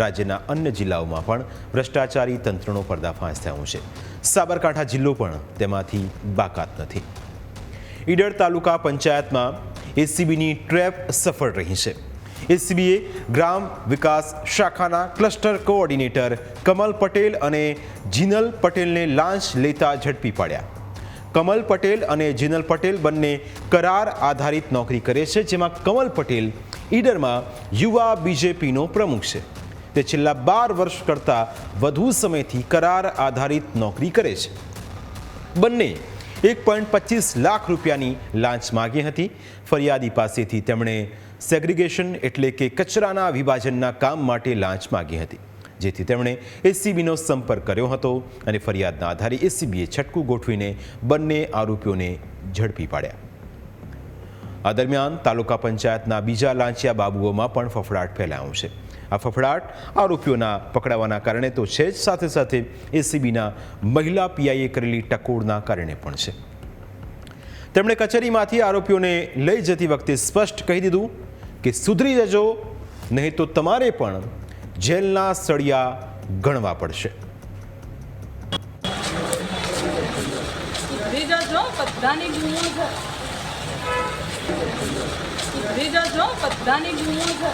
રાજ્યના અન્ય જિલ્લાઓમાં પણ ભ્રષ્ટાચારી તંત્રનો પર્દાફાશ થયો છે। સાબરકાંઠા જિલ્લો પણ તેમાંથી બાકાત નથી। ઈડર તાલુકા પંચાયતમાં એસીબીની ટ્રેપ સફળ રહી છે। એસીબીએ ગ્રામ વિકાસ શાખાના ક્લસ્ટર કોઓર્ડિનેટર કમલ પટેલ અને જીનલ પટેલને લાંચ લેતા ઝડપી પાડ્યા। કમલ પટેલ અને જીનલ પટેલ બંને કરાર આધારિત નોકરી કરે છે, જેમાં કમલ પટેલ ઈડરમાં યુવા બીજેપીનો પ્રમુખ છે। તે છેલ્લા 12 વર્ષ કરતાં વધુ સમયથી કરાર આધારિત નોકરી કરે છે। બંને 1.25 લાખ રૂપિયાની લાંચ માગી હતી। ફરિયાદી પાસેથી તેમણે સેગ્રીગેશન એટલે કે કચરાના વિભાજનના કામ માટે લાંચ માગી હતી, જેથી તેમણે એસીબીનો સંપર્ક કર્યો હતો અને ફરિયાદના આધારે એસીબીએ છટકું ગોઠવીને બંને આરોપીઓને ઝડપી પાડ્યા। આ દરમિયાન તાલુકા પંચાયતના બીજા લાંચિયા બાબુઓમાં પણ ફફડાટ ફેલાયો છે। આ ફફડાટ આરોપીઓના પકડાવાના કારણે તો છે જ, સાથે સાથે એસીબીના મહિલા પીઆઈએ કરેલી ટકોરના કારણે પણ છે। તેમણે કચેરીમાંથી આરોપીઓને લઈ જતી વખતે સ્પષ્ટ કહી દીધું કે સુધરી જજો, નહીં તો તમારે પણ જેલના સળિયા ગણવા પડશે। સુધરી જજો, બધાની ગુમો છે। સુધરી જજો, બધાની ગુમો છે।